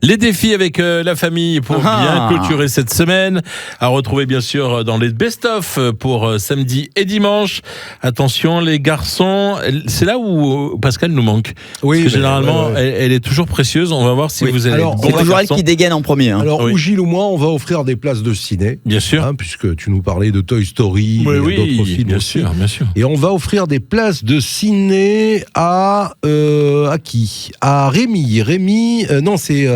Les défis avec la famille pour bien clôturer cette semaine. À retrouver bien sûr dans les best-of pour samedi et dimanche. Attention les garçons, c'est là où Pascal nous manque. Oui, parce que généralement, elle est toujours précieuse. On va voir si vous allez Alors, bon C'est toujours elle garçon. qui dégaine en premier. Hein. Alors, Oui. ou Gilles ou moi, on va offrir des places de ciné. Bien sûr. Hein, puisque tu nous parlais de Toy Story et d'autres films bien aussi. sûr, bien sûr. Et on va offrir des places de ciné à qui? À Rémi. Rémi, non, c'est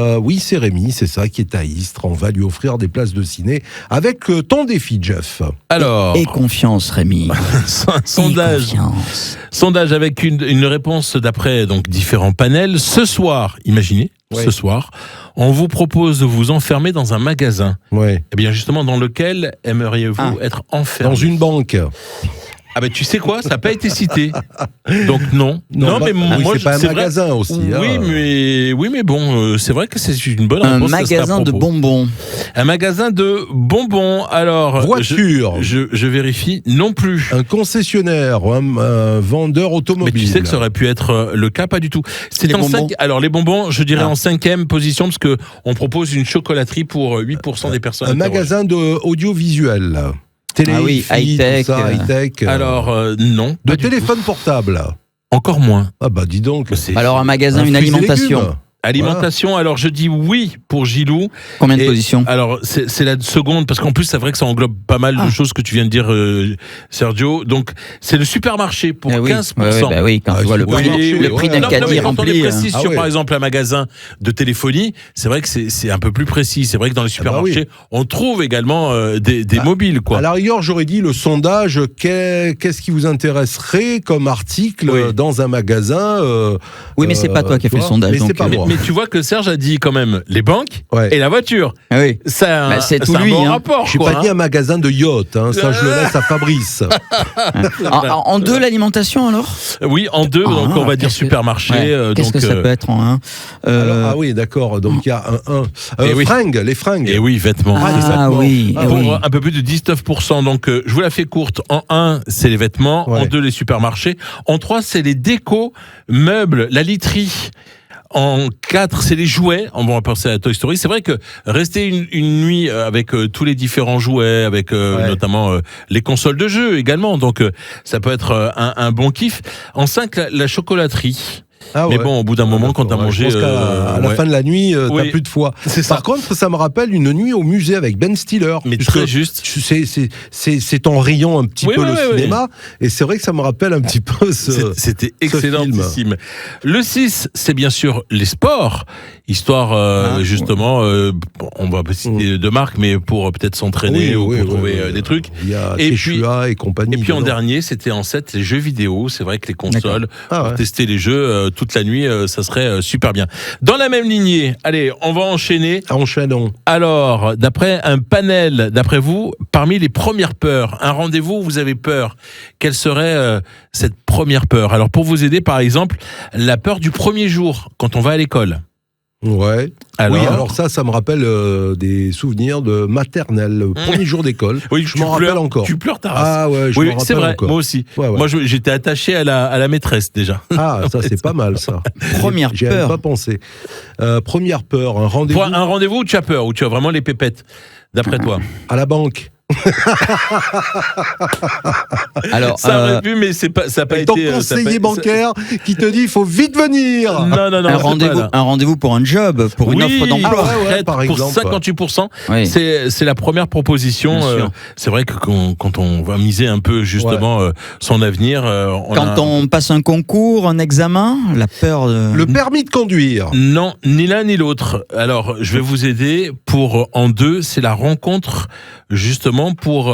Rémi, c'est ça, qui est à Istres. On va lui offrir des places de ciné avec ton défi, Jeff. Alors, Et confiance, Rémi. sondage. Et confiance. Sondage avec une réponse d'après donc différents panels. Ce soir, imaginez, Ouais. ce soir, on vous propose de vous enfermer dans un magasin. Ouais. Eh bien justement, dans lequel aimeriez-vous être enfermé? Dans une banque. Ah ben tu sais quoi, ça n'a pas été cité. Donc non. Non, mais moi c'est pas un c'est vrai. magasin aussi. Oui, mais bon, c'est vrai que c'est une bonne Un réponse. ça serait à magasin de propos. bonbons. Un magasin de bonbons. Alors, Voiture. je vérifie non plus. Un concessionnaire, un vendeur automobile. Mais tu sais que ça aurait pu être le cas, pas du tout. C'est Les en bonbons. Alors les bonbons, je dirais Ah. en 5e position parce que on propose une chocolaterie pour 8% des personnes. Un interrogées. magasin de audiovisuel. Télé, Ah oui, high-tech. high-tech, High-tech. Alors non. de pas du téléphone portable. tout. Encore moins. Ah bah dis donc. Alors un magasin, une fruits et alimentation. légumes. Alimentation, alors je dis oui pour Gilou. Combien de Et- positions? Alors c'est la seconde, parce qu'en plus c'est vrai que ça englobe pas mal de choses que tu viens de dire, Sergio. Donc c'est le supermarché pour Eh oui. 15%. Bah oui, quand Ah, tu vois le super prix, marché, le prix ouais. d'un Non, mais caddie quand on est rempli. précis Ah sur ouais. par exemple un magasin de téléphonie, c'est vrai que c'est un peu plus précis. C'est vrai que dans les supermarchés, on trouve également des mobiles, quoi. À la rigueur, j'aurais dit le sondage, qu'est-ce qui vous intéresserait comme article Oui. dans un magasin Oui, mais c'est pas toi qui as fait le sondage, Mais c'est donc, pas moi. Mais tu vois que Serge a dit quand même les banques Ouais. et la voiture. Ah oui. Ça, Bah, c'est tout un lui, bon hein. rapport. J'ai quoi, pas dit un magasin de yacht, hein, ça je le laisse à Fabrice. En deux, l'alimentation alors? Oui, en deux, donc on va dire qu'est-ce que- supermarché. Ouais. Qu'est-ce donc, que ça peut être en un? Alors, ah oui, d'accord, donc il y a un. Eh oui. Fringues, les fringues. Et oui, vêtements. Ah, c'est ça. oui, Ah, Pour oui. un peu plus de 19%. Donc, je vous la fais courte. En 1, c'est les vêtements. Ouais. En 2, les supermarchés. En 3, c'est les décos, meubles, la literie. En 4, c'est les jouets. On va penser à Toy Story. C'est vrai que rester une nuit avec tous les différents jouets, avec Ouais. notamment les consoles de jeux également. Donc, ça peut être un bon kiff. En 5, la chocolaterie. Ah Mais ouais. bon, au bout d'un moment, quand t'as Ouais, mangé... je pense qu'à à la ouais. fin de la nuit, Oui. t'as plus de foi. C'est ça. Par contre, ça me rappelle une nuit au musée avec Ben Stiller. Mais puisque très juste. C'est ton rayon un petit Oui, peu oui, le oui, oui. cinéma. Et c'est vrai que ça me rappelle un petit peu C'était excellentissime. Le 6, c'est bien sûr les sports, histoire justement, bon, on va pas citer de marque, mais pour peut-être s'entraîner ou pour trouver des trucs. Il y a Et Quechua et compagnie. Et puis en dedans. dernier, c'était en 7, les jeux vidéo. C'est vrai que les consoles, Ah pour ouais. tester les jeux toute la nuit, ça serait super bien. Dans la même lignée, allez, on va enchaîner. Enchaînons. Alors, d'après un panel, d'après vous, parmi les premières peurs, un rendez-vous où vous avez peur, quelle serait cette première peur? Alors, pour vous aider, par exemple, la peur du premier jour, quand on va à l'école. Ouais. Alors, Oui, alors ça me rappelle des souvenirs de maternelle, le premier jour d'école. oui, je tu m'en rappelle pleures, encore. Tu pleures ta race. Ah ouais, je oui, m'en rappelle c'est vrai, encore. moi aussi. Ouais, ouais. Moi, j'étais attaché à la maîtresse déjà. Ah, ça c'est pas mal ça. Première J'y avais peur. pas pensé. Première peur, un rendez-vous Un rendez-vous où tu as peur, où tu as vraiment les pépettes, d'après toi. à la banque. Alors, Ça aurait pu, mais ça n'a pas Et été... ton conseiller bancaire qui te dit il faut vite venir. Non, non, non. un rendez-vous pour un job, pour une offre d'emploi. Ah ouais, par pour exemple. 58%, Oui. c'est la première proposition. Bien sûr. C'est vrai que quand on va miser un peu justement son avenir, Quand on passe un concours, un examen, la peur de... Le permis de conduire. Non, ni l'un ni l'autre. Alors, je vais vous aider pour en 2, c'est la rencontre justement pour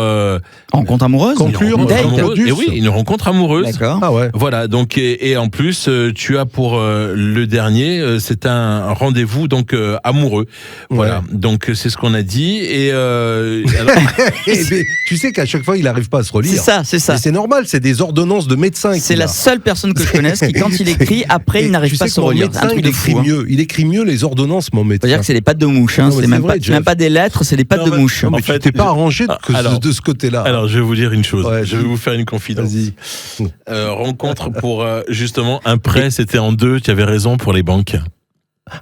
Rencontre amoureuse? Conclure, Une date? amoureuse. Et oui, une rencontre amoureuse. D'accord. Ah ouais. Voilà, donc et en plus tu as pour le dernier, c'est un rendez-vous donc amoureux. Voilà, donc c'est ce qu'on a dit et alors, Mais tu sais qu'à chaque fois il arrive pas à se relire. C'est ça. Mais c'est normal, c'est des ordonnances de médecins. C'est qu'il la a. seule personne que je connaisse qui, quand il écrit, après, Et il n'arrive tu pas à sais se que mon relire. médecin, Un truc il de écrit fou. Hein. mieux. Il écrit mieux les ordonnances, mon médecin. C'est-à-dire que c'est les pattes de mouche. Hein. Non, mais C'est c'est même, vrai, pas, Jeff. même pas des lettres, c'est des pattes Non, de mais- mouche. Non, mais En tu fait, t'es pas arrangé alors- de ce côté-là. alors je vais vous dire une chose. Ouais, je vais vous faire une confidence. Vas-y. Rencontre pour justement un prêt, c'était en 2. Tu avais raison pour les banques.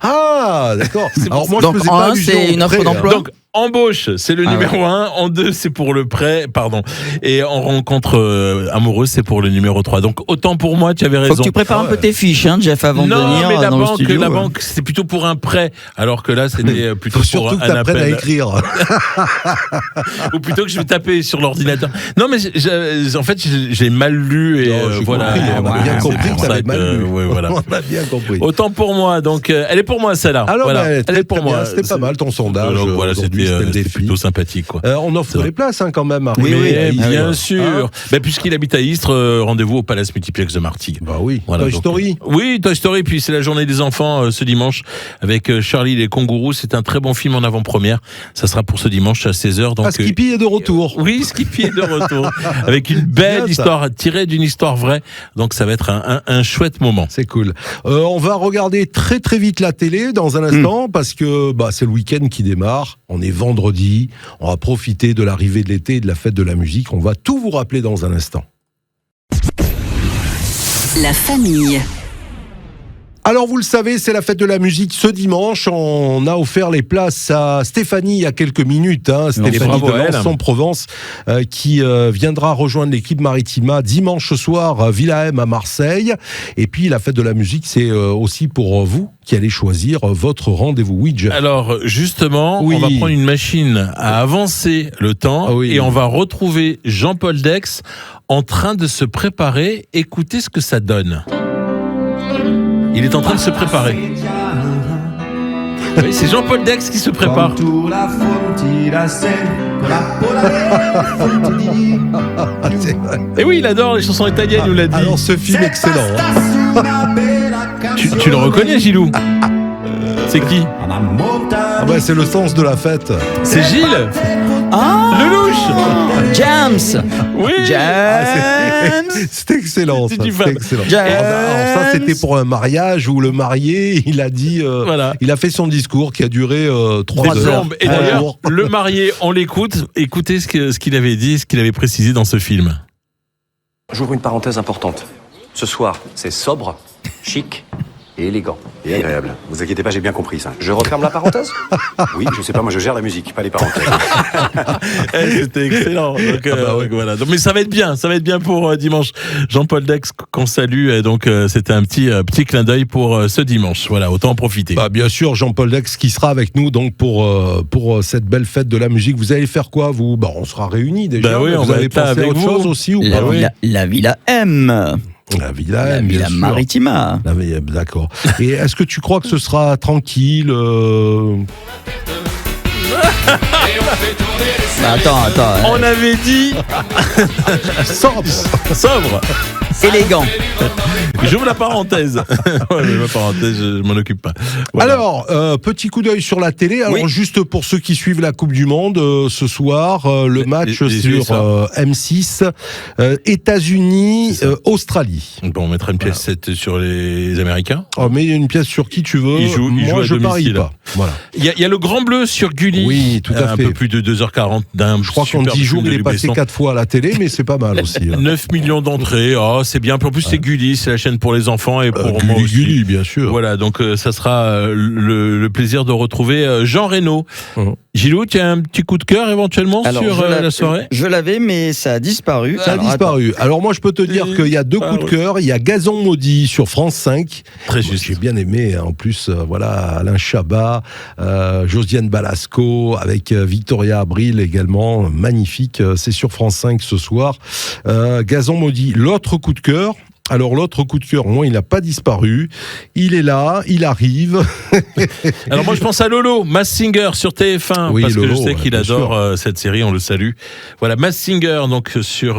Ah, d'accord. Alors moi, Donc, je faisais en pas un, allusion c'est au une offre prêt, hein. d'emploi. Donc, embauche, c'est le numéro 1. En 2, c'est pour le prêt, pardon. Et en rencontre amoureuse, c'est pour le numéro 3. Donc, autant pour moi, tu avais raison. Faut que tu prépares un peu tes fiches, hein, Jeff, avant de venir mais dans le studio. la banque, c'est plutôt pour un prêt. Alors que là, c'était plutôt Faut pour surtout que un t'apprennes à appel. écrire. Ou plutôt que je vais taper sur l'ordinateur. Non, mais en fait, j'ai mal lu. Et Non, j'ai voilà. compris, on a bien C'est compris pour que ça t'avais mal lu. ouais, voilà. On a bien compris. Autant pour moi. Donc, elle est pour moi, celle-là. Alors, voilà. bah, Elle est pour très bien, moi. c'était pas mal ton sondage. Donc, voilà, aujourd'hui, c'était le c'était défi. plutôt sympathique, quoi. On offre C'est les places quand même. à Oui, Rigoler. bien sûr. Puisqu'il habite à Istres, rendez-vous au Palace Multiplex de Martigues. Bah oui. Voilà, Toy donc, Story. Oui, Toy Story. Puis c'est la journée des enfants ce dimanche avec Charlie et les kangourous. C'est un très bon film en avant-première. Ça sera pour ce dimanche à 16h. Donc, Skippy est de retour. Oui, Skippy est de retour. Avec une belle histoire tirée d'une histoire vraie. Donc ça va être un chouette moment. C'est cool. On va regarder très très vite la télé dans un instant parce que c'est le week-end qui démarre. On est vendredi. On va profiter de l'arrivée de l'été et de la fête de la musique. On va tout vous rappeler dans un instant. La famille. Alors vous le savez, c'est la fête de la musique ce dimanche. On a offert les places à Stéphanie il y a quelques minutes. Stéphanie bravo de à elle. Lens-en-Provence qui viendra rejoindre l'équipe Maritima dimanche soir Villahem à Marseille. Et puis la fête de la musique, c'est aussi pour vous qui allez choisir votre rendez-vous. Oui, Jeff. Alors justement, Oui. on va prendre une machine à avancer le temps Ah oui. et on va retrouver Jean-Paul Dex en train de se préparer. Écoutez ce que ça donne. Il est en train de se préparer. Oui, c'est Jean-Paul Dex qui se prépare. Et oui, il adore les chansons italiennes, il nous l'a dit. Alors ce film excellent. Tu le reconnais, Gilou? C'est qui? C'est le sens de la fête. C'est Gilles. Lelouch. James. Oui. James. C'était excellent. C'est Ça, du c'était fab. excellent. James. Alors ça, c'était pour un mariage où le marié, il a dit, Voilà. il a fait son discours qui a duré 3 Des heures. plombes. Et d'ailleurs, le marié, on l'écoute. Écoutez ce qu'il avait dit, ce qu'il avait précisé dans ce film. J'ouvre une parenthèse importante. Ce soir, c'est sobre, chic et élégant. Et agréable. Vous inquiétez pas, j'ai bien compris ça. Je referme la parenthèse? Oui, je sais pas, moi je gère la musique, pas les parenthèses. C'était excellent. Donc, ouais. voilà. Donc, mais ça va être bien pour dimanche. Jean-Paul Dex qu'on salue. Et donc c'était un petit clin d'œil pour ce dimanche. Voilà, autant en profiter. Bien sûr, Jean-Paul Dex qui sera avec nous donc pour cette belle fête de la musique. Vous allez faire quoi vous? On sera réunis déjà. Oui, mais on vous va allez être là penser à avec autre vous. chose aussi ou pas? La Villa M. La Villa, La bien Villa sûr. Maritima. D'accord. Et est-ce que tu crois que ce sera tranquille Attends. On avait dit sobre. Élégant. J'ouvre la parenthèse. Ouais, mais la parenthèse, je m'en occupe pas. Voilà. Alors, petit coup d'œil sur la télé. Alors, juste pour ceux qui suivent la Coupe du Monde, ce soir, le match les sur USA. M6, États-Unis, Australie. Bon, on mettra une pièce 7 sur les Américains. Mais une pièce sur qui tu veux. Ils jouent Moi, à je parie domicile. pas. Voilà. Il y a le Grand Bleu sur Gulli. Oui, tout à Un fait. peu plus de 2h40 d'un. Je crois qu'en 10 jours, il est passé 4 fois à la télé, mais c'est pas mal aussi. 9 millions d'entrées, c'est bien. En plus, c'est Gulli, c'est la chaîne pour les enfants et pour moi aussi. Gulli, bien sûr. Voilà, donc ça sera le plaisir de retrouver Jean Reno. Gilou, tu as un petit coup de cœur éventuellement sur la soirée? Je l'avais, mais ça a disparu. Ça a disparu. Alors moi, je peux te dire qu'il y a 2 coups de cœur. Il y a Gazon maudit sur France 5. Très juste. J'ai bien aimé. En plus, Alain Chabat, Josiane Balasco, avec Victoria Abril également. Magnifique. C'est sur France 5 ce soir. Gazon maudit. L'autre coup de cœur. Alors l'autre coup de cœur, moi, il n'a pas disparu. Il est là, il arrive. Alors moi, je pense à Lolo, Mass Singer sur TF1, Oui, parce Lolo, que je sais qu'il bien adore cette série, on le salue. Voilà, Mass Singer donc sur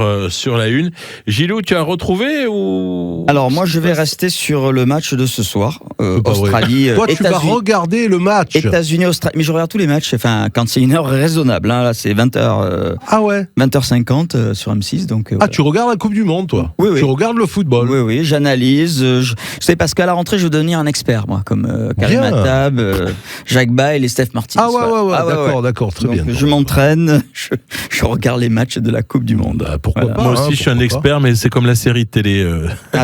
la une. Gilou, tu as retrouvé ou? Alors moi, je vais rester sur le match de ce soir, Australie. Toi, tu vas regarder le match. États-Unis, Australie. Mais je regarde tous les matchs. Enfin, quand c'est une heure raisonnable. Là, c'est 20h. Ah ouais. 20h50 sur M6. Donc. Tu regardes la Coupe du Monde, toi? Oui. Tu regardes le football? Oui, j'analyse. C'est parce qu'à la rentrée, je veux devenir un expert, moi, comme Karim Attab, Jacques Bail et Steph Martin. D'accord, très bien. Je m'entraîne, je regarde les matchs de la Coupe du Monde. Pourquoi pas? Moi aussi, je suis un expert, mais c'est comme la série de télé.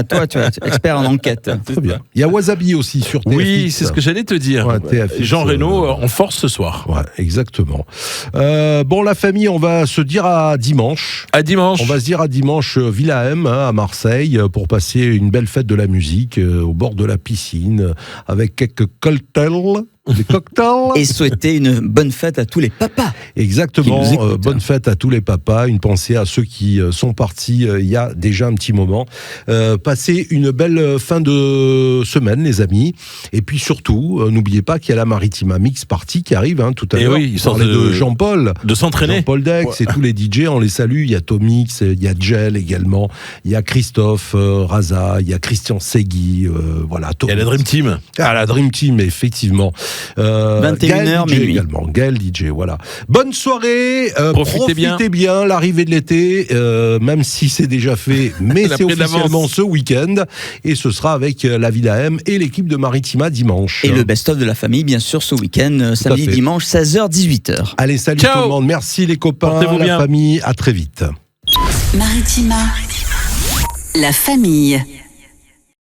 Toi, tu es expert en enquête. Très bien. Il y a Wasabi aussi. aussi sur TF1. Oui, c'est ce que j'allais te dire. Ouais, TF1, Jean Reno en force ce soir. Ouais, exactement. Bon, la famille, on va se dire à dimanche. À dimanche. On va se dire à dimanche Villa-M à Marseille pour passer une belle fête de la musique au bord de la piscine avec quelques cocktails. Des cocktails. Et souhaiter une bonne fête à tous les papas. Exactement, qui nous écoutent. bonne fête à tous les papas, une pensée à ceux qui sont partis il y a déjà un petit moment. Passez une belle fin de semaine les amis, et puis surtout, n'oubliez pas qu'il y a la Maritima Mix Party qui arrive tout à Et l'heure. oui, il sort parlait de Jean-Paul. De s'entraîner. Jean-Paul Dex, c'est tous les DJ, on les salue, il y a Tomix, il y a Gel également, il y a Christophe Raza, il y a Christian Segui, voilà. Il y a la Dream Team. Ah, la Dream Team, effectivement. 21h minuit minuit. également. Gaël DJ, voilà. Bonne soirée. Profitez bien. L'arrivée de l'été, même si c'est déjà fait, mais c'est officiellement ce week-end. Et ce sera avec la Villa M et l'équipe de Maritima dimanche. Et le best-of de la famille, bien sûr, ce week-end, samedi, fait. dimanche, 16h, 18h. Allez, salut Ciao. tout le monde. Merci les copains, Portez-vous la bien. famille. À très vite. Maritima, la famille.